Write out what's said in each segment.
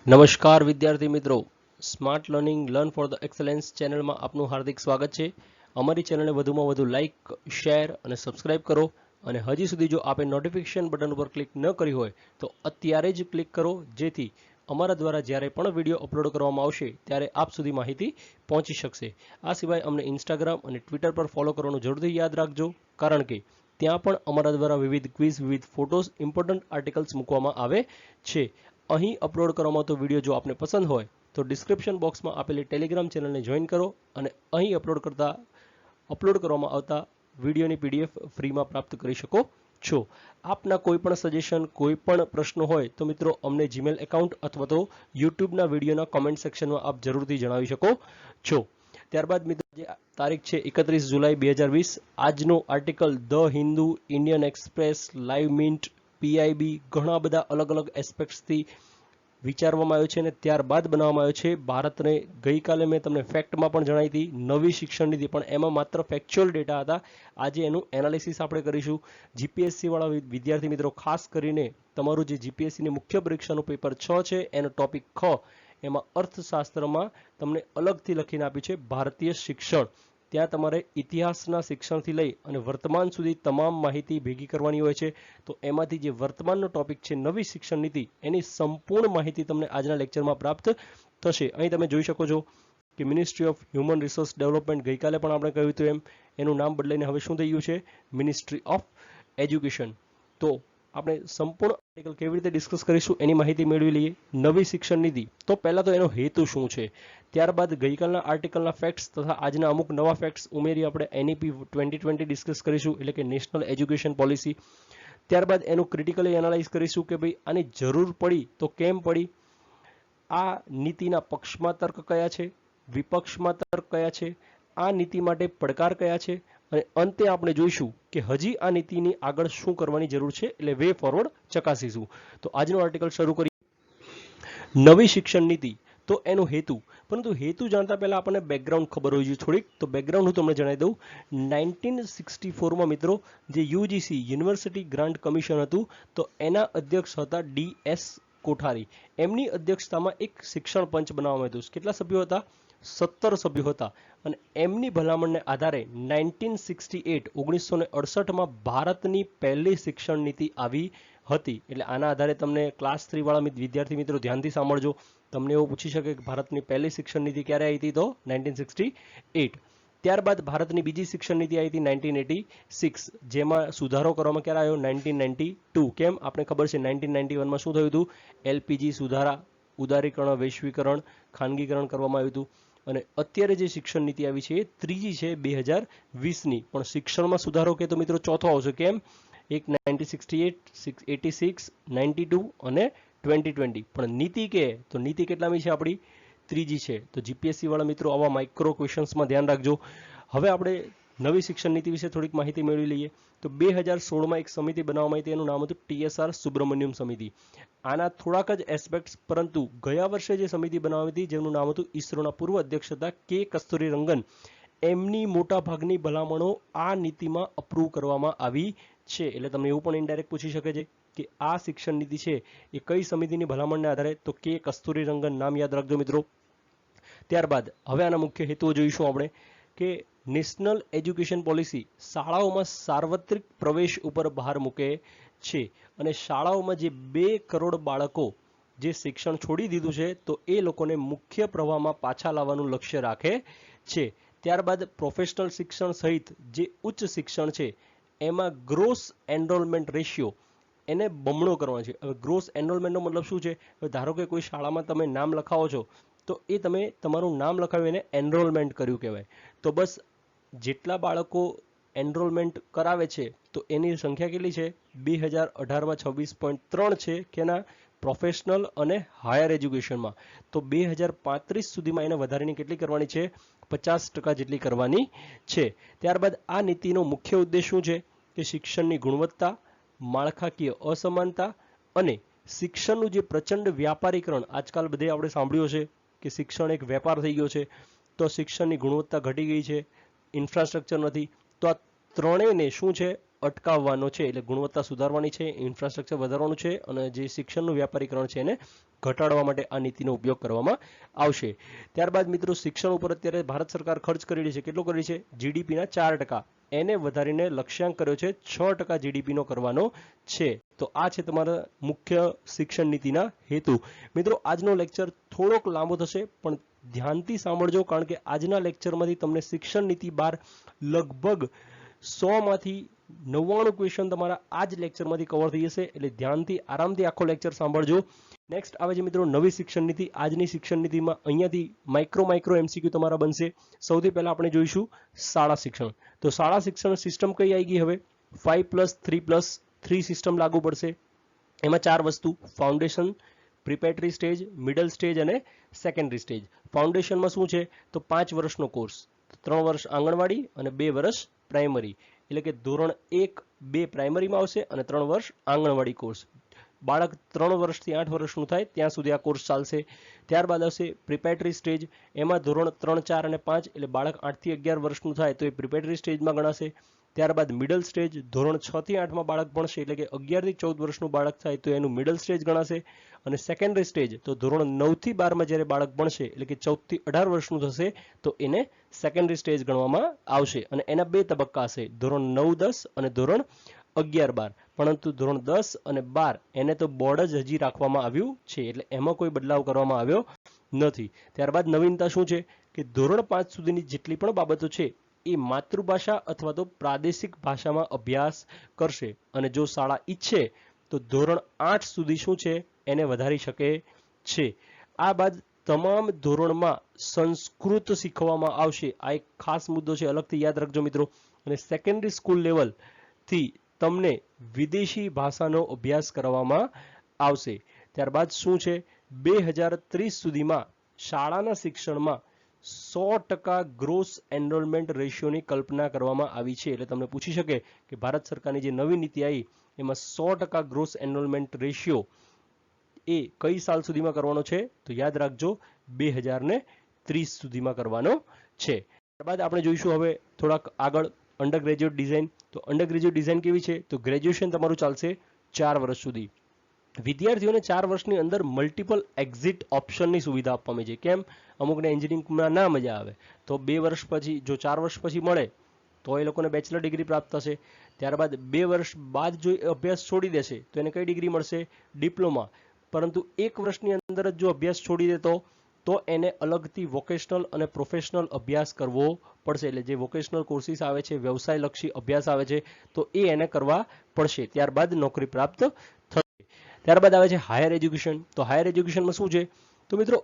નમસ્કાર વિદ્યાર્થી મિત્રો, smart learning learn for the excellence ચેનલમાં આપનું હાર્દિક સ્વાગત છે. અમારી ચેનલને વધુમાં વધુ લાઇક, શેર અને સબસ્ક્રાઇબ કરો. અને હજી સુધી જો આપે નોટિફિકેશન બટન ઉપર ક્લિક ન કરી હોય તો અત્યારે જ ક્લિક કરો, જેથી અમારા દ્વારા જ્યારે પણ વિડીયો અપલોડ કરવામાં આવશે ત્યારે આપ સુધી માહિતી પહોંચી શકશે. આ સિવાય અમને ઇન્સ્ટાગ્રામ અને ટ્વિટર પર ફોલો કરવાનું જરૂરથી યાદ રાખજો, કારણ કે ત્યાં પણ અમારા દ્વારા વિવિધ ક્વિઝ, વિવિધ ફોટોઝ, ઇમ્પોર્ટન્ટ આર્ટિકલ્સ મૂકવામાં આવે છે. અહીં અપલોડ કરવામાં આવતો વિડીયો જો આપને પસંદ હોય તો ડિસ્ક્રિપ્શન બોક્સમાં આપેલી ટેલિગ્રામ ચેનલને જોઈન કરો અને અહીં અપલોડ કરવામાં આવતા વિડીયોની પીડીએફ ફ્રીમાં પ્રાપ્ત કરી શકો છો. આપના કોઈ પણ સજેશન, કોઈ પણ પ્રશ્નો હોય તો મિત્રો અમને જીમેલ એકાઉન્ટ અથવા તો યુટ્યુબના વિડીયોના કોમેન્ટ સેક્શનમાં આપ જરૂરથી જણાવી શકો છો. ત્યારબાદ મિત્રો જે તારીખ છે 31 જુલાઈ 2020, આજનો article the Hindu, Indian express, live mint, PIB, ઘણા બધા અલગ અલગ એસ્પેક્ટ્સથી વિચારવામાં આવ્યો છે અને ત્યારબાદ બનાવવામાં આવ્યો છે. ભારતને ગઈકાલે મેં તમને ફેક્ટમાં પણ જણાવી હતી નવી શિક્ષણ નીતિ, પણ એમાં માત્ર ફેક્ચ્યુઅલ ડેટા હતા. આજે એનું એનાલિસિસ આપણે કરીશું. જીપીએસસી વાળા વિદ્યાર્થી મિત્રો, ખાસ કરીને તમારું જે જીપીએસસીની મુખ્ય પરીક્ષાનું પેપર 6 છે એનો ટોપિક ખ, એમાં અર્થશાસ્ત્રમાં તમને અલગથી લખીને આપ્યું છે ભારતીય શિક્ષણ. ત્યાં તમારે ઇતિહાસના શિક્ષણથી લઈ અને વર્તમાન સુધી તમામ માહિતી ભેગી કરવાની હોય છે. તો એમાંથી જે વર્તમાનનો ટોપિક છે નવી શિક્ષણ નીતિ, એની સંપૂર્ણ માહિતી તમને આજના લેક્ચરમાં પ્રાપ્ત થશે. અહીં તમે જોઈ શકો છો કે ministry of human resource development, ગઈકાલે પણ આપણે કહ્યું હતું એમ, એનું નામ બદલાઈને હવે શું થઈ ગયું છે? Ministry of education. તો આપણે સંપૂર્ણ આર્ટિકલ કેવી રીતે ડિસ્કસ કરીશું એની માહિતી મેળવી લઈએ. નવી શિક્ષણ નીતિ, તો પહેલા તો એનો હેતુ શું છે, ત્યારબાદ ગઈકાલના આર્ટિકલના ફેક્ટ્સ તથા આજના અમુક નવા ફેક્ટ્સ ઉમેરી આપણે એનઈપી 2020 ડિસ્કસ કરીશું, એટલે કે નેશનલ એજ્યુકેશન પોલિસી. ત્યારબાદ એનું ક્રિટિકલી એનાલાઇઝ કરીશું કે ભાઈ આની જરૂર પડી તો કેમ પડી, આ નીતિના પક્ષમાં તર્ક કયા છે, વિપક્ષમાં તર્ક કયા છે, આ નીતિ માટે પડકાર કયા છે, અને અંતે આપણે જોઈશું કે હજી આ નીતિની આગળ શું કરવાની જરૂર છે, એટલે વે ફોરવર્ડ ચકાસીશું. તો આજનો આર્ટિકલ શરૂ કરીએ. નવી શિક્ષણ નીતિ, તો એનો હેતુ, પરંતુ હેતુ જાણતા પહેલા આપણને બેકગ્રાઉન્ડ ખબર હોવી જોઈએ થોડીક. તો બેકગ્રાઉન્ડ હું તમને જણાવી દઉં. 1964માં મિત્રો જે યુજીસી યુનિવર્સિટી ગ્રાન્ટ કમિશન હતું, તો એના અધ્યક્ષ હતા ડી.એસ. કોઠારી. એમની અધ્યક્ષતામાં એક શિક્ષણ પંચ બનાવવામાં આવ્યું. કેટલા સભ્યો હતા? 17 સભ્યો હતા. અને એમની ભલામણને આધારે 1968માં ભારતની પહેલી શિક્ષણ નીતિ આવી હતી. એટલે આના આધારે તમને ક્લાસ 3 વાળા વિદ્યાર્થી મિત્રો ધ્યાનથી સાંભળજો. તમને એવું પૂછી શકે કે ભારતની પહેલી શિક્ષણ નીતિ ક્યારે આવી હતી? તો 1968. ત્યારબાદ ભારતની બીજી શિક્ષણ નીતિ આવી હતી 1986, જેમાં સુધારો કરવામાં ક્યારે આવ્યો? 1992. કેમ? આપણે ખબર છે 1991માં શું થયું હતું? એલપીજી સુધારા, ઉદારીકરણ, વૈશ્વિકરણ, ખાનગીકરણ કરવામાં આવ્યું હતું. અને અત્યારે જે શિક્ષણ નીતિ આવી છે એ ત્રીજી છે 2020ની. પણ શિક્ષણમાં સુધારો કે તો મિત્રો ચોથો આવશે. કેમ? એક 1968, 86, 92 અને 2020. પણ નીતિ કે તો નીતિ કેટલામી છે આપણી? ત્રીજી છે. તો જીપીએસસી વાળા મિત્રો આવા માઇક્રો ક્વેશ્ચન્સમાં ધ્યાન રાખજો. હવે આપણે નવી શિક્ષણ નીતિ વિશે થોડીક માહિતી મેળવી લઈએ. તો 2016માં એક સમિતિ બનાવવામાં આવી હતી, એનું નામ હતું ટીએસઆર સુબ્રમણ્યમ સમિતિ. આના થોડાક જ એસ્પેક્ટ્સ, પરંતુ ગયા વર્ષે જે સમિતિ બનાવી હતી જેનું નામ હતું ઈસરોના પૂર્વ અધ્યક્ષ હતા કે કસ્તુરીરંગન, એમની મોટા ભાગની ભલામણો આ નીતિમાં અપ્રૂવ કરવામાં આવી છે. એટલે તમને એવું પણ ઇનડાયરેક્ટ પૂછી શકે છે કે આ શિક્ષણ નીતિ છે એ કઈ સમિતિની ભલામણને આધારે? તો કે કસ્તુરીરંગન, નામ યાદ રાખજો મિત્રો. ત્યારબાદ હવે આના મુખ્ય હેતુઓ જોઈશું આપણે કે નેશનલ એજ્યુકેશન પોલિસી શાળાઓમાં સાર્વત્રિક પ્રવેશ ઉપર ભાર મૂકે છે. અને શાળાઓમાં જે 2 કરોડ બાળકો જે શિક્ષણ છોડી દીધું છે, તો એ લોકોને મુખ્ય પ્રવાહમાં પાછા લાવવાનું લક્ષ્ય રાખે છે. ત્યારબાદ પ્રોફેશનલ શિક્ષણ સહિત જે ઉચ્ચ શિક્ષણ છે એમાં ગ્રોસ એનરોલમેન્ટ રેશિયો એને બમણો કરવાનો છે. હવે ગ્રોસ એનરોલમેન્ટનો મતલબ શું છે? ધારો કે કોઈ શાળામાં તમે નામ લખાવો છો, તો એ તમે તમારું નામ લખાવી એને એનરોલમેન્ટ કર્યું કહેવાય. તો બસ જેટલા બાળકો એનરોલમેન્ટ કરાવે છે તો એની સંખ્યા કેટલી છે? 2018માં 26.3 છે. કેના? પ્રોફેશનલ અને હાયર એજ્યુકેશનમાં. તો 2035 સુધીમાં એને વધારીને કેટલી કરવાની છે? 50% જેટલી કરવાની છે. ત્યારબાદ આ નીતિનો મુખ્ય ઉદ્દેશ શું છે? કે શિક્ષણની ગુણવત્તા, માળખાકીય અસમાનતા અને શિક્ષણનું જે પ્રચંડ વ્યાપારીકરણ, આજકાલ બધે આપણે સાંભળ્યું છે કે શિક્ષણ એક વેપાર થઈ ગયો છે, તો શિક્ષણની ગુણવત્તા ઘટી ગઈ છે, ઇન્ફ્રાસ્ટ્રક્ચર નથી, તો આ ત્રણેયને શું છે? અટકાવવાનો છે, એટલે ગુણવત્તા સુધારવાની છે, ઇન્ફ્રાસ્ટ્રક્ચર વધારવાનું છે અને જે શિક્ષણનું વ્યાપારીકરણ છે એને ઘટાડવા માટે આ નીતિનો ઉપયોગ કરવામાં આવશે. ત્યારબાદ મિત્રો શિક્ષણ ઉપર અત્યારે ભારત સરકાર ખર્ચ કરી રહી છે. કેટલો કરી છે? જીડીપીના 4%. એને વધારીને લક્ષ્યાંક કર્યો છે 6% જીડીપીનો કરવાનો છે. તો આ છે તમારા મુખ્ય શિક્ષણ નીતિના હેતુ. મિત્રો આજનો લેક્ચર થોડોક લાંબો થશે, પણ ધ્યાનથી સાંભળજો, કારણ કે આજના લેક્ચરમાંથી તમને શિક્ષણ નીતિ 12 લગભગ 100 માંથી 99 ક્વેશ્ચન તમારા આ જ લેક્ચરમાંથી કવર થઈ જશે. એટલે ધ્યાનથી આરામથી આખો લેક્ચર સાંભળજો. નેક્સ્ટ આવે છે મિત્રો નવી શિક્ષણ નીતિ. આજની શિક્ષણ નીતિમાં અહીંયાથી માઇક્રો એમસીક્યુ તમારા બનશે. સૌથી પહેલા આપણે જોઈશું શાળા શિક્ષણ. તો શાળા શિક્ષણ સિસ્ટમ કઈ આવી ગઈ? હવે 5+3+3 સિસ્ટમ લાગુ પડશે. એમાં 4 વસ્તુ: ફાઉન્ડેશન, પ્રિપેટરી સ્ટેજ, મિડલ સ્ટેજ અને સેકન્ડરી સ્ટેજ. ફાઉન્ડેશનમાં શું છે? તો 5 વર્ષનો કોર્સ, 3 વર્ષ આંગણવાડી અને 2 વર્ષ પ્રાઇમરી, એટલે કે ધોરણ 1-2 પ્રાઇમરીમાં આવશે અને 3 વર્ષ આંગણવાડી કોર્સ. બાળક 3 વર્ષથી 8 વર્ષનું થાય ત્યાં સુધી આ કોર્સ ચાલશે. ત્યારબાદ આવશે પ્રિપેટરી સ્ટેજ. એમાં ધોરણ 3, 4 અને 5, એટલે બાળક 8 થી 11 વર્ષનું થાય તો એ પ્રિપેટરી સ્ટેજમાં ગણાશે. ત્યારબાદ મિડલ સ્ટેજ, ધોરણ 6 થી 8માં બાળક ભણશે, એટલે કે 11 થી 14 વર્ષનું બાળક થાય તો એનું મિડલ સ્ટેજ ગણાશે. અને સેકન્ડરી સ્ટેજ તો ધોરણ 9 થી 12માં જ્યારે બાળક ભણશે, એટલે કે 14 થી 18 વર્ષનું થશે તો એને સેકન્ડરી સ્ટેજ ગણવામાં આવશે. અને એના 2 તબક્કા હશે, ધોરણ 9, 10 અને ધોરણ 11, 12. પરંતુ ધોરણ 10 અને 12 એને તો બોર્ડ જ હજી રાખવામાં આવ્યું છે, એટલે એમાં કોઈ બદલાવ કરવામાં આવ્યો નથી. ત્યારબાદ નવીનતા શું છે કે ધોરણ 5 સુધીની જેટલી પણ બાબતો છે એ માતૃભાષા અથવા તો પ્રાદેશિક ભાષામાં અભ્યાસ કરશે. અને જો શાળા ઈચ્છે તો ધોરણ 8 સુધી શું છે એને વધારી શકે છે. આ બાદ તમામ ધોરણમાં સંસ્કૃત શીખવામાં આવશે. આ એક ખાસ મુદ્દો છે, અલગથી યાદ રાખજો મિત્રો. અને સેકન્ડરી સ્કૂલ લેવલથી તમને વિદેશી ભાષાનો અભ્યાસ કરવામાં આવશે. ત્યારબાદ શું છે? 2030 સુધીમાં શાળાના શિક્ષણમાં 100% ગ્રોસ એનરોલમેન્ટ રેશિયોની કલ્પના કરવામાં આવી છે. એટલે તમને પૂછી શકે કે ભારત સરકારની જે નવી નીતિ આવી એમાં 100% ગ્રોસ એનરોલમેન્ટ રેશિયો એ કઈ સાલ સુધીમાં કરવાનો છે? તો યાદ રાખજો 2030 સુધીમાં કરવાનો છે. ત્યારબાદ આપણે જોઈશું હવે થોડાક આગળ અંડર ગ્રેજ્યુએટ ડિઝાઇન. તો અંડર ગ્રેજ્યુએટ ડિઝાઇન કેવી છે? તો ગ્રેજ્યુએશન તમારું ચાલશે 4 વર્ષ સુધી. વિદ્યાર્થીઓને 4 વર્ષની અંદર મલ્ટિપલ એક્ઝિટ ઓપ્શનની સુવિધા આપવામાં આવી છે. કેમ? અમુકને એન્જિનિયરિંગમાં ના મજા આવે તો 2 વર્ષ પછી, જો 4 વર્ષ પછી મળે તો એ લોકોને બેચલર ડિગ્રી પ્રાપ્ત થશે. ત્યારબાદ 2 વર્ષ બાદ જો અભ્યાસ છોડી દેશે તો એને કઈ ડિગ્રી મળશે? ડિપ્લોમા. પરંતુ 1 વર્ષની અંદર જ જો અભ્યાસ છોડી દેતો તો એને અલગથી વોકેશનલ અને પ્રોફેશનલ અભ્યાસ કરવો પડશે. એટલે જે વોકેશનલ કોર્સિસ આવે છે, વ્યવસાયલક્ષી અભ્યાસ આવે છે, તો એ એને કરવા પડશે. ત્યારબાદ નોકરી પ્રાપ્ત થશે. ત્યારબાદ આવે છે હાયર એજ્યુકેશન. તો હાયર એજ્યુકેશનમાં શું છે? તો મિત્રો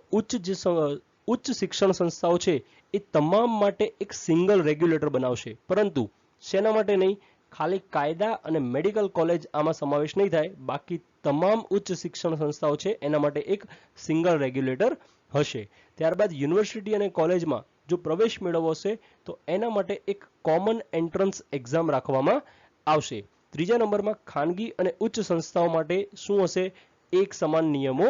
ઉચ્ચ શિક્ષણ સંસ્થાઓ છે એ તમામ માટે એક સિંગલ રેગ્યુલેટર બનાવશે. પરંતુ શેના માટે નહીં? ખાલી કાયદા અને મેડિકલ કોલેજ આમાં સમાવેશ નહીં થાય. બાકી તમામ ઉચ્ચ શિક્ષણ સંસ્થાઓ છે એના માટે એક સિંગલ રેગ્યુલેટર હશે. ત્યારબાદ યુનિવર્સિટી અને કોલેજમાં જો પ્રવેશ મેળવવો હશે તો એના માટે એક કોમન એન્ટ્રન્સ એક્ઝામ રાખવામાં આવશે. ત્રીજા નંબરમાં ખાનગી અને ઉચ્ચ સંસ્થાઓ માટે શું હશે? એક સમાન નિયમો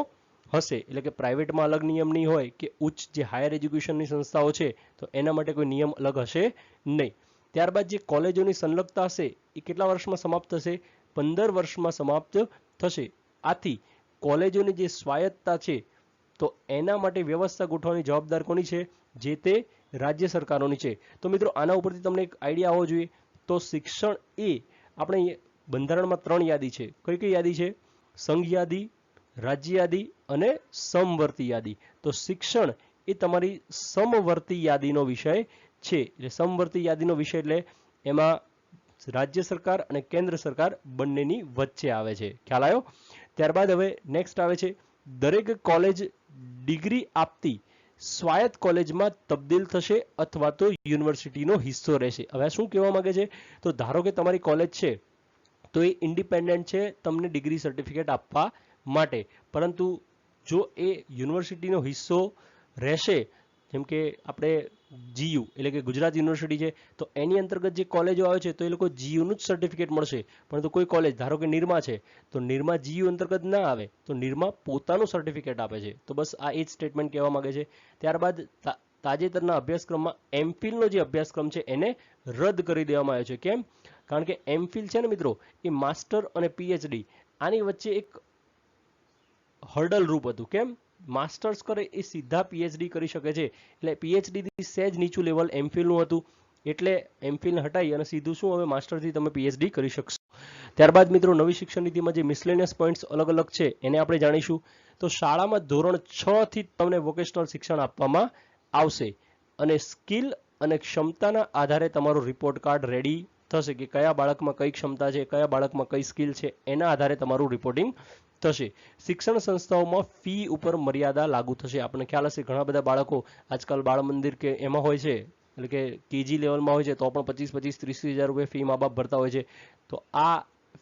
હશે. એટલે કે પ્રાઇવેટમાં અલગ નિયમ નહીં હોય કે ઉચ્ચ જે હાયર એજ્યુકેશનની સંસ્થાઓ છે તો એના માટે કોઈ નિયમ અલગ હશે નહીં. ત્યારબાદ જે કોલેજોની સંલગ્નતા હશે એ કેટલા વર્ષમાં સમાપ્ત થશે? 15 વર્ષમાં સમાપ્ત થશે. આથી કોલેજોની જે સ્વાયત્તતા છે તો એના માટે વ્યવસ્થા ગોઠવવાની જવાબદાર કોની છે? જે તે રાજ્ય સરકારોની છે. તો મિત્રો આના ઉપરથી તમને એક આઈડિયા આવવો જોઈએ. તો શિક્ષણ એ આપણે બંધારણમાં 3 યાદી છે. કઈ કઈ યાદી છે? સંઘ યાદી, રાજ્ય યાદી અને સમવર્તી યાદી. તો શિક્ષણ એ તમારી સમવર્તી યાદીનો વિષય છે. એટલે સમવર્તી યાદીનો વિષય એટલે એમાં રાજ્ય સરકાર અને કેન્દ્ર સરકાર બંનેની વચ્ચે આવે છે. ખ્યાલ આવ્યો? ત્યારબાદ હવે નેક્સ્ટ આવે છે દરેક કોલેજ ડિગ્રી આપતી સ્વાયત્ત કોલેજમાં તબદીલ થશે અથવા તો યુનિવર્સિટીનો હિસ્સો રહેશે. હવે શું કહેવા માંગે છે? તો ધારો કે તમારી કોલેજ છે તો એ ઇન્ડિપેન્ડન્ટ છે તમને ડિગ્રી સર્ટિફિકેટ આપવા માટે, પરંતુ જો એ યુનિવર્સિટીનો હિસ્સો રહેશે, જેમ કે આપણે જીયુ એટલે કે ગુજરાત યુનિવર્સિટી છે તો એની અંતર્ગત જે કોલેજો આવે છે તો એ લોકો જીયુનું જ સર્ટિફિકેટ મળશે. પરંતુ કોઈ કોલેજ ધારો કે નિરમા છે તો નિરમા જીયુ અંતર્ગત ના આવે તો નિરમા પોતાનું સર્ટિફિકેટ આપે છે. તો બસ આ એ જ સ્ટેટમેન્ટ કહેવા માંગે છે. ત્યારબાદ તાજેતરના અભ્યાસક્રમમાં એમફિલનો જે અભ્યાસક્રમ છે એને રદ કરી દેવામાં આવ્યો છે. કેમ? કારણ કે એમફિલ છે ને મિત્રો એ માસ્ટર અને પીએચડી આની વચ્ચે એક હર્ડલ રૂપ હતું. કેમ? માસ્ટર્સ કરે એ સીધા પીએચડી કરી શકે છે, એટલે પીએચડી થી સહેજ નીચું લેવલ એમફિલનું હતું, એટલે એમફિલ હટાઈ અને સીધું શું હવે માસ્ટરથી તમે પીએચડી કરી શકશો. ત્યારબાદ મિત્રો નવી શિક્ષણ નીતિમાં જે મિસલેનિયસ પોઈન્ટ્સ અલગ અલગ છે એને આપણે જાણીશું. તો શાળામાં ધોરણ 6 થી તમને વોકેશનલ શિક્ષણ આપવામાં આવશે અને સ્કિલ અને ક્ષમતાના આધારે તમારો રિપોર્ટ કાર્ડ રેડી થશે કે કયા બાળકમાં કઈ ક્ષમતા છે, કયા બાળકમાં કઈ સ્કિલ છે, એના આધારે તમારું રિપોર્ટિંગ થશે. શિક્ષણ સંસ્થાઓમાં ફી ઉપર મર્યાદા લાગુ થશે. આપણને ખ્યાલ હશે ઘણા બધા બાળકો આજકાલ બાળ મંદિર કે એમાં હોય છે, એટલે કે કેજી લેવલમાં હોય છે તો પણ 25-30 હજાર રૂપિયા ફી મા બાપ ભરતા હોય છે. તો આ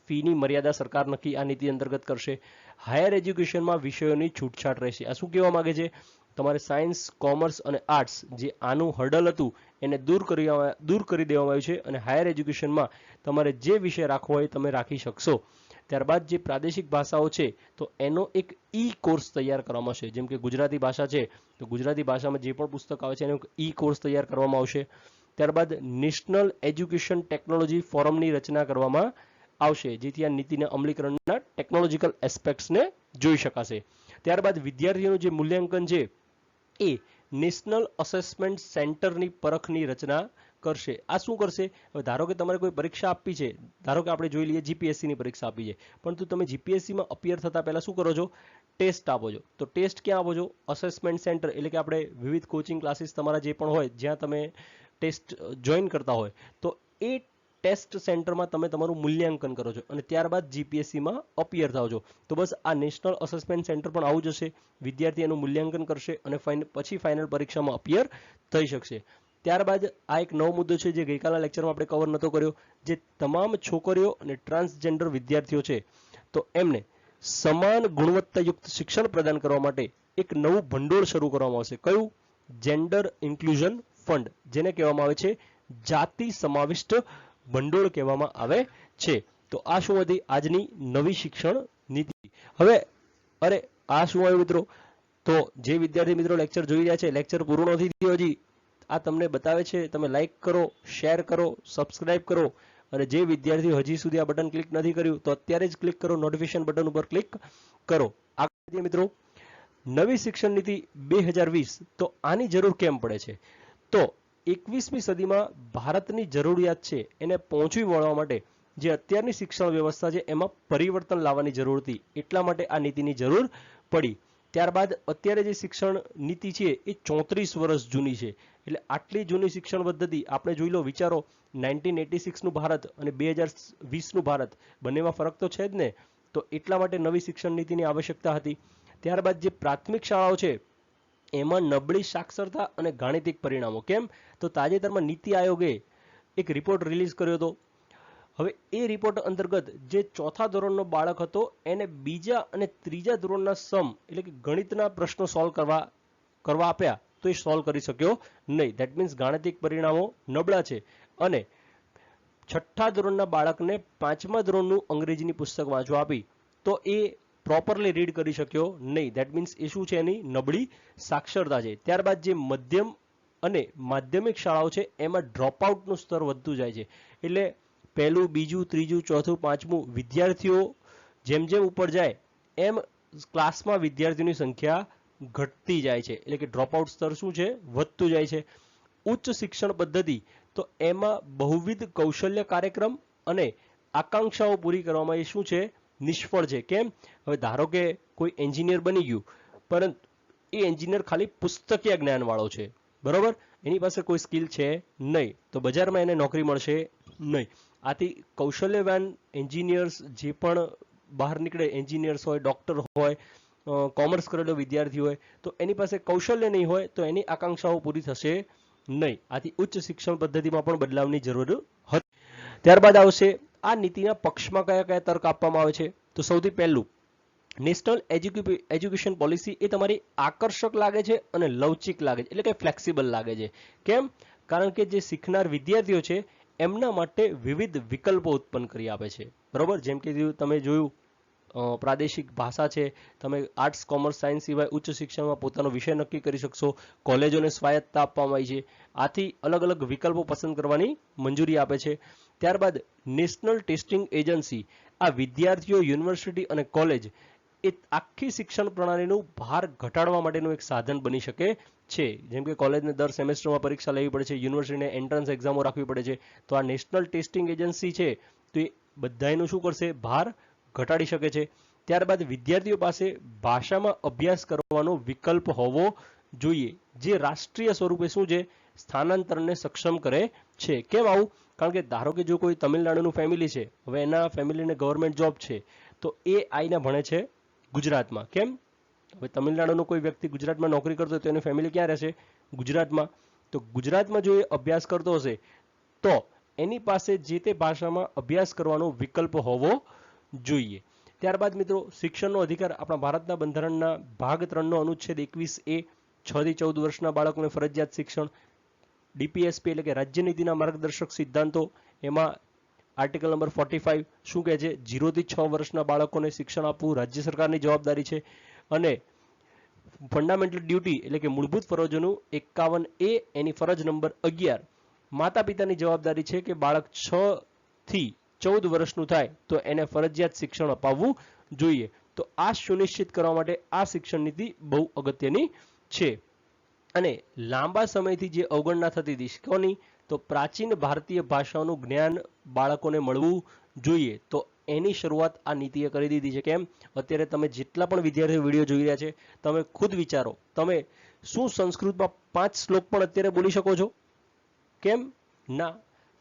ફીની મર્યાદા સરકાર નક્કી આ નીતિ અંતર્ગત કરશે. હાયર એજ્યુકેશનમાં વિષયોની છૂટછાટ રહેશે. આ શું કહેવા માંગે છે? તમારે સાયન્સ, કોમર્સ અને આર્ટ્સ જે આનું હર્ડલ હતું એને દૂર કરી દેવામાં આવ્યું છે અને હાયર એજ્યુકેશનમાં તમારે જે વિષય રાખવો હોય તમે રાખી શકશો. ત્યારબાદ જે પ્રાદેશિક ભાષાઓ છે તો એનો એક ઈ કોર્સ તૈયાર કરવામાં આવશે. જેમ કે ગુજરાતી ભાષા છે તો ગુજરાતી ભાષામાં જે પણ પુસ્તક આવે છે એનો ઈ કોર્સ તૈયાર કરવામાં આવશે. ત્યારબાદ નેશનલ એજ્યુકેશન ટેકનોલોજી ફોરમની રચના કરવામાં આવશે, જેથી આ નીતિના અમલીકરણના ટેકનોલોજીકલ એસ્પેક્ટ્સને જોઈ શકાશે. ત્યારબાદ વિદ્યાર્થીઓનું જે મૂલ્યાંકન છે એ નેશનલ અસેસમેન્ટ સેન્ટરની પરખની રચના કરશે. આ શું કરશે? હવે ધારો કે તમારે કોઈ પરીક્ષા આપવી છે, ધારો કે આપણે જોઈ લઈએ જીપીએસસીની પરીક્ષા આપી છે, પરંતુ તમે જીપીએસસીમાં અપિયર થતા પહેલા શું કરો છો? ટેસ્ટ આપો છો. તો ટેસ્ટ ક્યાં આપો છો? અસેસમેન્ટ સેન્ટર, એટલે કે આપણે વિવિધ કોચિંગ ક્લાસીસ તમારા જે પણ હોય જ્યાં તમે ટેસ્ટ જોઈન કરતા હોય તો એ ટેસ્ટ સેન્ટરમાં તમે તમારું મૂલ્યાંકન કરો છો અને ત્યારબાદ જીપીએસસીમાં અપિયર થાવ છો. તો બસ આ નેશનલ અસેસમેન્ટ સેન્ટર પણ આવું જ હશે. વિદ્યાર્થી એનું મૂલ્યાંકન કરશે અને પછી ફાઇનલ પરીક્ષામાં અપિયર થઈ શકશે. ત્યારબાદ આ એક નવો મુદ્દો છે જે ગઈકાલના લેક્ચરમાં આપણે કવર નહોતો કર્યો, જે તમામ છોકરીઓ અને ટ્રાન્સજેન્ડર વિદ્યાર્થીઓ છે તો એમને સમાન ગુણવત્તાયુક્ત શિક્ષણ પ્રદાન કરવા માટે એક નવું ભંડોળ શરૂ કરવામાં આવશે. કયું? જેન્ડર ઇન્ક્લુઝન ફંડ, જેને કહેવામાં આવે છે જાતિ સમાવિષ્ટ ભંડોળ કહેવામાં આવે છે. તો આ શું હતી? આજની નવી શિક્ષણ નીતિ. હવે અરે આ શું આવ્યું મિત્રો? તો જે વિદ્યાર્થી મિત્રો લેક્ચર જોઈ રહ્યા છે, લેક્ચર પૂરું નથી થયું હજી, આ તમને બતાવે છે, તમે લાઈક કરો, શેર કરો, સબસ્ક્રાઇબ કરો અને જે વિદ્યાર્થીઓ હજી સુધી આ બટન ક્લિક નથી કર્યું તો અત્યારે જ ક્લિક કરો, નોટિફિકેશન બટન ઉપર ક્લિક કરો. આગળ મિત્રો નવી શિક્ષણ નીતિ 2020, તો આની જરૂર કેમ પડે છે? તો 21મી સદીમાં ભારતની જરૂરિયાત છે એને પહોંચી વળવા માટે જે અત્યારની શિક્ષણ વ્યવસ્થા છે એમાં પરિવર્તન લાવવાની જરૂર હતી, એટલા માટે આ નીતિની જરૂર પડી. ત્યારબાદ અત્યારે જે શિક્ષણ નીતિ છે એ 34 વર્ષ જૂની છે, એટલે આટલી જૂની શિક્ષણ પદ્ધતિ આપણે જોઈ લો, વિચારો 1986નું ભારત અને 2020નું ભારત, બંનેમાં ફરક તો છે જ ને. તો એટલા માટે નવી શિક્ષણ નીતિની આવશ્યકતા હતી. ત્યારબાદ જે પ્રાથમિક શાળાઓ છે એમાં નબળી સાક્ષરતા અને ગાણિતિક પરિણામો. કેમ? તો તાજેતરમાં નીતિ આયોગે એક રિપોર્ટ રિલીઝ કર્યો હતો. હવે એ રિપોર્ટ અંતર્ગત જે ચોથા ધોરણનો બાળક હતો એને બીજા અને ત્રીજા ધોરણના સમ એટલે કે ગણિતના પ્રશ્નો સોલ્વ કરવા આપ્યા તો એ સોલ્વ કરી શક્યો નહીં. ધેટ મીન્સ ગાણિતિક પરિણામો નબળા છે. અને છઠ્ઠા ધોરણના બાળકને પાંચમા ધોરણનું અંગ્રેજીની પુસ્તક વાંચવા આપી તો એ પ્રોપરલી રીડ કરી શક્યો નહીં. ધેટ મીન્સ એ શું છે? એની નબળી સાક્ષરતા છે. ત્યારબાદ જે મધ્યમ અને માધ્યમિક શાળાઓ છે એમાં ડ્રોપઆઉટનું સ્તર વધતું જાય છે. એટલે પહેલું, બીજું, ત્રીજું, ચોથું, પાંચમું વિદ્યાર્થીઓ જેમ જેમ ઉપર જાય એમ ક્લાસમાં વિદ્યાર્થીઓની સંખ્યા ઘટતી જાય છે, એટલે કે ડ્રોપઆઉટ સ્તર શું છે? વધતું જાય છે. ઉચ્ચ શિક્ષણ પદ્ધતિ, તો એમાં બહુવિધ કૌશલ્ય કાર્યક્રમ અને આકાંક્ષાઓ પૂરી કરવામાં એ શું છે? નિષ્ફળ છે. કેમ? હવે ધારો કે કોઈ એન્જિનિયર બની ગયું, પરંતુ એ એન્જિનિયર ખાલી પુસ્તકીય જ્ઞાન વાળો છે, બરોબર, એની પાસે કોઈ સ્કિલ છે નહીં, તો બજારમાં એને નોકરી મળશે નહીં. આથી કૌશલ્યવાન એન્જિનિયર્સ જે પણ બહાર નીકળે, એન્જિનિયર્સ હોય, ડોક્ટર હોય, કોમર્સ કરેલો વિદ્યાર્થી હોય, તો એની પાસે કૌશલ્ય નહીં હોય તો એની આકાંક્ષાઓ પૂરી થશે નહીં. આથી ઉચ્ચ શિક્ષણ પદ્ધતિમાં પણ બદલાવની જરૂર હતી. ત્યારબાદ આવશે આ નીતિના પક્ષમાં કયા કયા તર્ક આપવામાં આવે છે. તો સૌથી પહેલું, નેશનલ એજ્યુકેશન પોલિસી એ તમારી આકર્ષક લાગે છે અને લવચિક લાગે છે, એટલે કે ફ્લેક્સિબલ લાગે છે. કેમ? કારણ કે જે શીખનાર વિદ્યાર્થીઓ છે એમના માટે વિવિધ વિકલ્પો ઉત્પન્ન કરી આપે છે, બરોબર. જેમ કે તમે જોયું પ્રાદેશિક ભાષા છે, તમે આર્ટ્સ, કોમર્સ, સાયન્સ સિવાય ઉચ્ચ શિક્ષણમાં પોતાનો વિષય નક્કી કરી શકશો. કોલેજોને સ્વાયત્તતા આપવામાં આવી છે. આથી અલગ અલગ વિકલ્પો પસંદ કરવાની મંજૂરી આપે છે. ત્યારબાદ નેશનલ ટેસ્ટિંગ એજન્સી આ વિદ્યાર્થીઓ, યુનિવર્સિટી અને કોલેજ એ આખી શિક્ષણ પ્રણાલીનું ભાર ઘટાડવા માટેનું એક સાધન બની શકે છે. જેમ કે કોલેજને દર સેમેસ્ટરમાં પરીક્ષા લેવી પડે છે, યુનિવર્સિટીને એન્ટ્રન્સ એક્ઝામો રાખવી પડે છે, તો આ નેશનલ ટેસ્ટિંગ એજન્સી છે તો એ બધાનું શું કરશે, ભાર ઘટાડી શકે છે. ત્યારબાદ વિદ્યાર્થીઓ પાસે ભાષામાં અભ્યાસ કરવાનો વિકલ્પ હોવો જોઈએ, જે રાષ્ટ્રીય સ્વરૂપે શું છે, સ્થાનાંતરણને સક્ષમ કરે છે. કેમ આવું? કારણ કે ધારો કે જો કોઈ તમિલનાડુનું ફેમિલી છે, હવે એના ફેમિલીને ગવર્મેન્ટ જોબ છે, તો એ આઈને ભણે છે ગુજરાતમાં. કેમ? હવે તમિલનાડુનો કોઈ વ્યક્તિ ગુજરાતમાં નોકરી કરતો હોય તો એની ફેમિલી ક્યાં રહેશે? ગુજરાતમાં. તો ગુજરાતમાં જો એ અભ્યાસ કરતો હશે તો એની પાસે જે તે ભાષામાં અભ્યાસ કરવાનો વિકલ્પ હોવો જોઈએ. ત્યારબાદ મિત્રો શિક્ષણનો અધિકાર આપણા ભારતના બંધારણના ભાગ 3નો અનુચ્છેદ 21A 6 થી 14 વર્ષના બાળકોને ફરજિયાત શિક્ષણ, ડીપીએસપી એટલે કે રાજ્ય નીતિના માર્ગદર્શક સિદ્ધાંતો, એમાં આર્ટિકલ નંબર 45 શું કહે છે, 0 થી 6 વર્ષના બાળકોને શિક્ષણ આપવું રાજ્ય સરકારની જવાબદારી છે. અને ફંડામેન્ટલ ડ્યુટી એટલે કે મૂળભૂત ફરજોનું 51A એની ફરજ નંબર 11, માતા પિતાની જવાબદારી છે કે બાળક 6 થી 14 વર્ષનું થાય તો એને ફરજિયાત શિક્ષણ અપાવવું જોઈએ. તો આ સુનિશ્ચિત કરવા માટે આ શિક્ષણ નીતિ બહુ અગત્યની છે. અને લાંબા સમયથી જે અવગણના થતી હતી કોની, તો પ્રાચીન ભારતીય ભાષાઓનું જ્ઞાન બાળકોને મળવું જોઈએ, તો એની શરૂઆત આ નીતિએ કરી દીધી છે. કેમ? અત્યારે તમે જેટલા પણ વિદ્યાર્થીઓ વિડીયો જોઈ રહ્યા છે, તમે ખુદ વિચારો, તમે શું સંસ્કૃતમાં 5 શ્લોક પણ અત્યારે બોલી શકો છો? કેમ ના?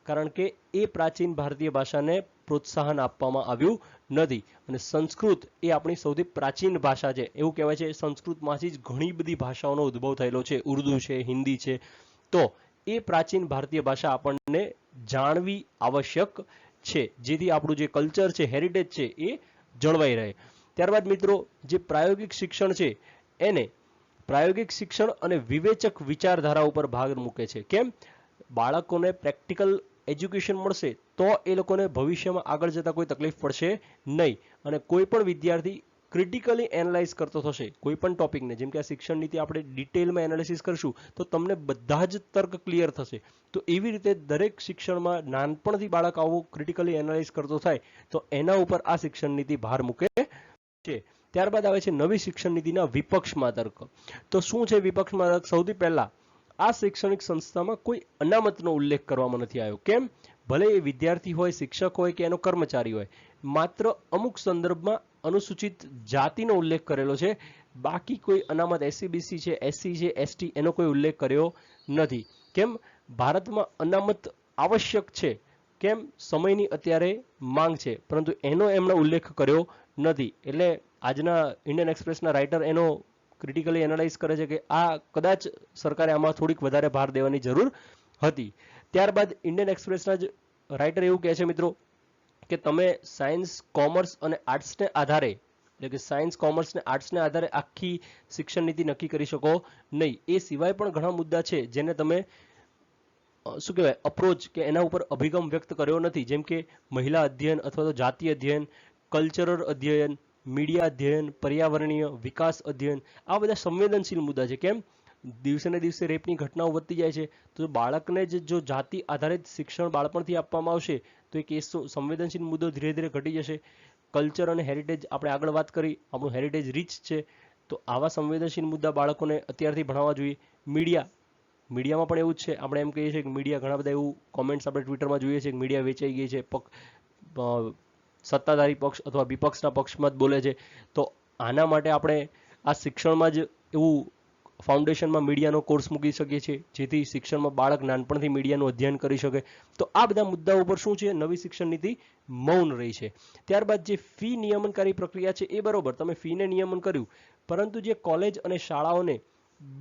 કારણ કે એ પ્રાચીન ભારતીય ભાષાને પ્રોત્સાહન આપવામાં આવ્યું નથી. અને સંસ્કૃત એ આપણી સૌથી પ્રાચીન ભાષા છે. એવું કહેવાય છે સંસ્કૃતમાંથી જ ઘણી બધી ભાષાઓનો ઉદ્ભવ થયેલો છે. ઉર્દુ છે, હિન્દી છે. તો એ પ્રાચીન ભારતીય ભાષા આપણને જાણવી આવશ્યક છે, જેથી આપણું જે કલ્ચર છે, હેરિટેજ છે, એ જળવાઈ રહે. ત્યારબાદ મિત્રો જે પ્રાયોગિક શિક્ષણ છે એને પ્રાયોગિક શિક્ષણ અને વિવેચક વિચારધારા ઉપર ભાર મૂકે છે. કેમ? બાળકોને પ્રેક્ટિકલ એજ્યુકેશન મળશે તો એ લોકોને ભવિષ્યમાં આગળ જતા કોઈ તકલીફ પડશે નહીં. અને કોઈ પણ વિદ્યાર્થી ક્રિટિકલી એનાલાઇઝ કરતો થશે કોઈ પણ ટોપિકને, જેમ કે આ શિક્ષણ નીતિ આપણે ડિટેલમાં એનાલિસિસ કરશું તો તમને બધા જ તર્ક ક્લિયર થશે. તો એવી રીતે દરેક શિક્ષણમાં નાનપણથી બાળક આવું ક્રિટિકલી એનાલાઇઝ કરતો થાય તો એના ઉપર આ શિક્ષણ નીતિ ભાર મૂકે છે. ત્યારબાદ આવે છે નવી શિક્ષણ નીતિના વિપક્ષમાં તર્ક. તો શું છે વિપક્ષમાં તર્ક? સૌથી પહેલા આ શૈક્ષણિક સંસ્થામાં કોઈ અનામતનો ઉલ્લેખ કરવામાં નથી આવ્યો. કેમ? ભલે એ વિદ્યાર્થી હોય, શિક્ષક હોય કે એનો કર્મચારી હોય, માત્ર અમુક સંદર્ભમાં અનુસૂચિત જાતિનો ઉલ્લેખ કરેલો છે, બાકી કોઈ અનામત એસસીબીસી છે, એસસી છે, એસટી એનો કોઈ ઉલ્લેખ કર્યો નથી. કેમ? ભારતમાં અનામત આવશ્યક છે. કેમ? સમયની અત્યારે માંગ છે, પરંતુ એનો એમણે ઉલ્લેખ કર્યો નથી. એટલે આજના ઇન્ડિયન એક્સપ્રેસના રાઇટર એનો ક્રિટિકલી એનાલાઇઝ કરે છે કે આ કદાચ સરકારે આમાં થોડીક વધારે ભાર દેવાની જરૂર હતી. ત્યારબાદ ઇન્ડિયન એક્સપ્રેસના જ રાઇટર એવું કહે છે મિત્રો કે તમે સાયન્સ, કોમર્સ અને આર્ટ્સને આધારે, એટલે કે સાયન્સ, કોમર્સ ને આર્ટ્સને આધારે આખી શિક્ષણ નીતિ નક્કી કરી શકો નહીં. એ સિવાય પણ ઘણા મુદ્દા છે જેને તમે શું કહેવાય અપ્રોચ કે એના ઉપર અભિગમ વ્યક્ત કર્યો નથી. જેમ કે મહિલા અધ્યયન અથવા તો જાતિ અધ્યયન, કલ્ચરલ અધ્યયન, મીડિયા અધ્યયન, પર્યાવરણીય વિકાસ અધ્યયન, આ બધા સંવેદનશીલ મુદ્દા છે. કેમ? દિવસે ને દિવસે રેપની ઘટનાઓ વધતી જાય છે, તો બાળકને જ જો જાતિ આધારિત શિક્ષણ બાળપણથી આપવામાં આવશે તો એ કેસ સંવેદનશીલ મુદ્દો ધીરે ધીરે ઘટી જશે. કલ્ચર અને હેરિટેજ આપણે આગળ વાત કરી, આપણું હેરિટેજ રીચ છે, તો આવા સંવેદનશીલ મુદ્દા બાળકોને અત્યારથી ભણાવવા જોઈએ. મીડિયામાં પણ એવું જ છે. આપણે એમ કહીએ છીએ કે મીડિયા, ઘણા બધા એવું કોમેન્ટ્સ આપણે ટ્વિટરમાં જોઈએ છીએ કે મીડિયા વેચાઈ ગઈ છે, સત્તાધારી પક્ષ અથવા વિપક્ષના પક્ષમાં જ બોલે છે. તો આના માટે આપણે આ શિક્ષણમાં જ એવું ફાઉન્ડેશનમાં મીડિયાનો કોર્સ મૂકી શકીએ છીએ, જેથી શિક્ષણમાં બાળક નાનપણથી મીડિયાનું અધ્યયન કરી શકે. તો આ બધા મુદ્દાઓ ઉપર શું છે, નવી શિક્ષણ નીતિ મૌન રહી છે. ત્યારબાદ જે ફી નિયમનકારી પ્રક્રિયા છે એ બરોબર, તમે ફીને નિયમન કર્યું, પરંતુ જે કોલેજ અને શાળાઓને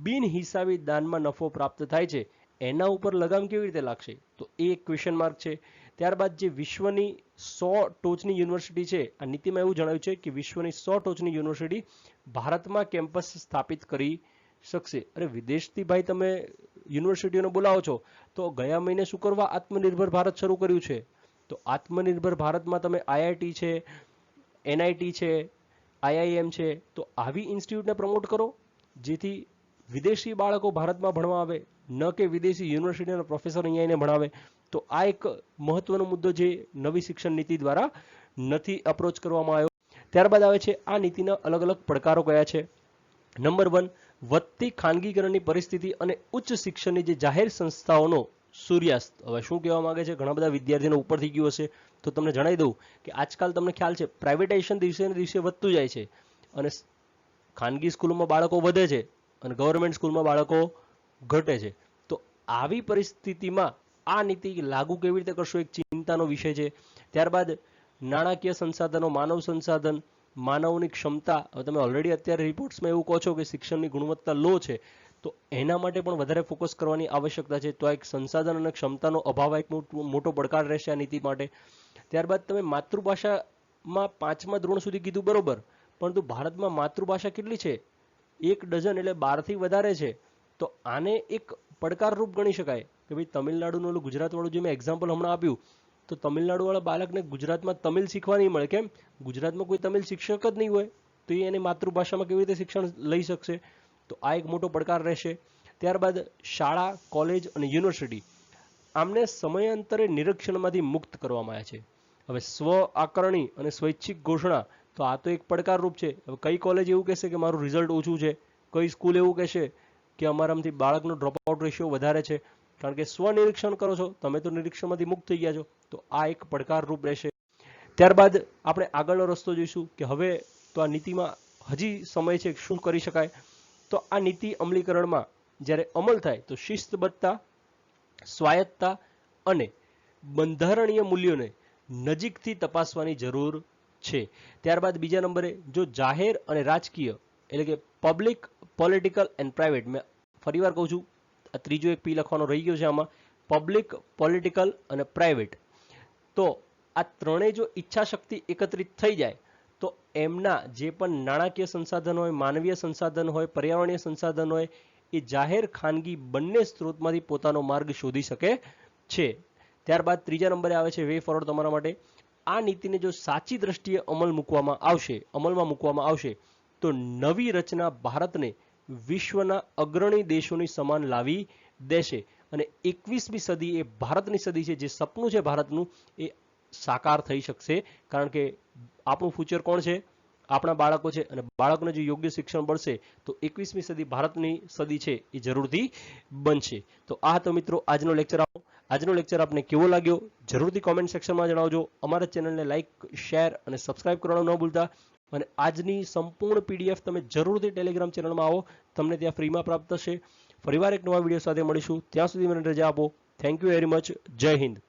બિનહિસાબી દાનમાં નફો પ્રાપ્ત થાય છે એના ઉપર લગામ કેવી રીતે લાગશે? તો એ એક ક્વેશ્ચન માર્ક છે. ત્યારબાદ જે વિશ્વની 100 ટોચની યુનિવર્સિટી છે, આ નીતિમાં એવું જણાવ્યું છે કે વિશ્વની 100 ટોચની યુનિવર્સિટી ભારતમાં કેમ્પસ સ્થાપિત કરી શકશે. અરે વિદેશથી ભાઈ તમે યુનિવર્સિટીઓને બોલાવો છો, તો ગયા મહિને શું કરવા આત્મનિર્ભર ભારત શરૂ કર્યું છે. તો આત્મનિર્ભર ભારતમાં તમે આઈઆઈટી છે, એનઆઈટી છે, આઈઆઈએમ છે, તો આવી ઇન્સ્ટિટ્યૂટને પ્રમોટ કરો જેથી વિદેશી બાળકો ભારતમાં ભણવા આવે, ન કે વિદેશી યુનિવર્સિટીના પ્રોફેસર અહીંયા એને ભણાવે. તો આ એક મહત્વનો મુદ્દો જે નવી શિક્ષણ નીતિ દ્વારા નથી અપ્રોચ કરવામાં આવ્યો. ત્યારબાદ આવે છે આ નીતિના અલગ અલગ પડકારો કયા છે. નંબર 1, વધતી ખાનગીકરણની પરિસ્થિતિ અને ઉચ્ચ શિક્ષણની જે જાહેર સંસ્થાઓનો સૂર્યાસ્ત. હવે શું કહેવા માંગે છે, ઘણા બધા વિદ્યાર્થીઓને ઉપર થઈ ગયું હશે તો તમને જણાવી દઉં કે આજકાલ તમને ખ્યાલ છે પ્રાઇવેટાઇઝેશન દિવસે ને દિવસે વધતું જાય છે અને ખાનગી સ્કૂલોમાં બાળકો વધે છે અને ગવર્મેન્ટ સ્કૂલમાં બાળકો ઘટે છે. તો આવી પરિસ્થિતિમાં આ નીતિ લાગુ કેવી રીતે કરશો એક ચિંતાનો વિષય છે. ત્યારબાદ નાણાકીય સંસાધનો, માનવ સંસાધન, માનવની ક્ષમતા. હવે તમે ઓલરેડી અત્યારે રિપોર્ટ્સમાં એવું કહો છો કે શિક્ષણની ગુણવત્તા લો છે, તો એના માટે પણ વધારે ફોકસ કરવાની આવશ્યકતા છે. તો આ એક સંસાધન અને ક્ષમતાનો અભાવ એક મોટો પડકાર રહેશે આ નીતિ માટે. ત્યારબાદ તમે માતૃભાષામાં 5મા ધોરણ સુધી કીધું બરોબર, પરંતુ ભારતમાં માતૃભાષા કેટલી છે? 1 ડઝન, એટલે 12થી વધારે છે. તો આને એક પડકારરૂપ ગણી શકાય કે ભાઈ તમિલનાડુનું ઓલું ગુજરાતવાળું જે મેં એક્ઝામ્પલ હમણાં આપ્યું, તો તમિલનાડુવાળા બાળકને ગુજરાતમાં તમિલ શીખવા નહીં મળે. કેમ? ગુજરાતમાં કોઈ તમિલ શિક્ષક જ નહીં હોય, તો એ એની માતૃભાષામાં કેવી રીતે શિક્ષણ લઈ શકશે? તો આ એક મોટો પડકાર રહેશે. ત્યારબાદ શાળા, કોલેજ અને યુનિવર્સિટી આમને સમયાંતરે નિરીક્ષણમાંથી મુક્ત કરવામાં આવ્યા છે. હવે સ્વ આકારણી અને સ્વૈચ્છિક ઘોષણા, તો આ તો એક પડકારરૂપ છે. હવે કઈ કોલેજ એવું કહેશે કે મારું રિઝલ્ટ ઓછું છે, કઈ સ્કૂલ એવું કહેશે કે અમારામાંથી બાળકનો ડ્રોપઆઉટ રેશિયો વધારે છે, કારણ કે સ્વનિરીક્ષણ કરો છો તમે, તો નિરીક્ષણમાંથી મુક્ત થઈ ગયા છો. તો આ એક પડકારરૂપ રહેશે. ત્યારબાદ આપણે આગળનો રસ્તો જોઈશું કે હવે તો આ નીતિમાં હજી સમય છે, શું કરી શકાય. તો આ નીતિ અમલીકરણમાં જ્યારે અમલ થાય તો શિસ્તબદ્ધતા, સ્વાયત્તતા અને બંધારણીય મૂલ્યોને નજીકથી તપાસવાની જરૂર છે. ત્યારબાદ બીજા નંબરે જો જાહેર અને રાજકીય, એટલે કે પબ્લિક, પોલિટિકલ એન્ડ પ્રાઇવેટ, મેં ફરીવાર કહું છું આ ત્રીજો એક પી લખવાનો રહી ગયો છે આમાં, પબ્લિક, પોલિટિકલ અને પ્રાઇવેટ. તો આ ત્રણેય જો ઈચ્છા શક્તિ એકત્રિત થઈ જાય તો એમના જે પણ નાણાકીય સંસાધન હોય, માનવીય સંસાધન હોય, પર્યાવરણીય સંસાધન હોય, એ જાહેર ખાનગી બંને સ્ત્રોતમાંથી પોતાનો માર્ગ શોધી શકે છે. ત્યારબાદ ત્રીજા નંબરે આવે છે વે ફોરવર્ડ તમારા માટે. આ નીતિને જો સાચી દ્રષ્ટિએ અમલમાં મૂકવામાં આવશે તો નવી રચના ભારતને વિશ્વના અગ્રણી દેશોની સમાન લાવી દેશે અને 21મી સદી એ ભારતની સદી છે. જે સપનું છે ભારતનું એ સાકાર થઈ શકશે, કારણ કે આપણું ફ્યુચર કોણ છે? આપણા બાળકો છે, અને બાળકોને જો યોગ્ય શિક્ષણ મળશે તો 21મી સદી ભારતની સદી છે એ જરૂરથી બનશે. તો આ હતો મિત્રો આજનો લેક્ચર આપને કેવો લાગ્યો જરૂરથી કોમેન્ટ સેક્શનમાં જણાવજો. અમારા ચેનલને લાઈક, શેર અને સબસ્ક્રાઇબ કરવાનું ન ભૂલતા. અને આજની સંપૂર્ણ પીડીએફ તમે જરૂરથી ટેલિગ્રામ ચેનલમાં આવો, તમને ત્યાં ફ્રીમાં પ્રાપ્ત થશે. ફરીવાર એક નવા વિડીયો સાથે મળીશું. ત્યાં સુધી મને રજા આપો. Thank you very much. જય હિન્દ.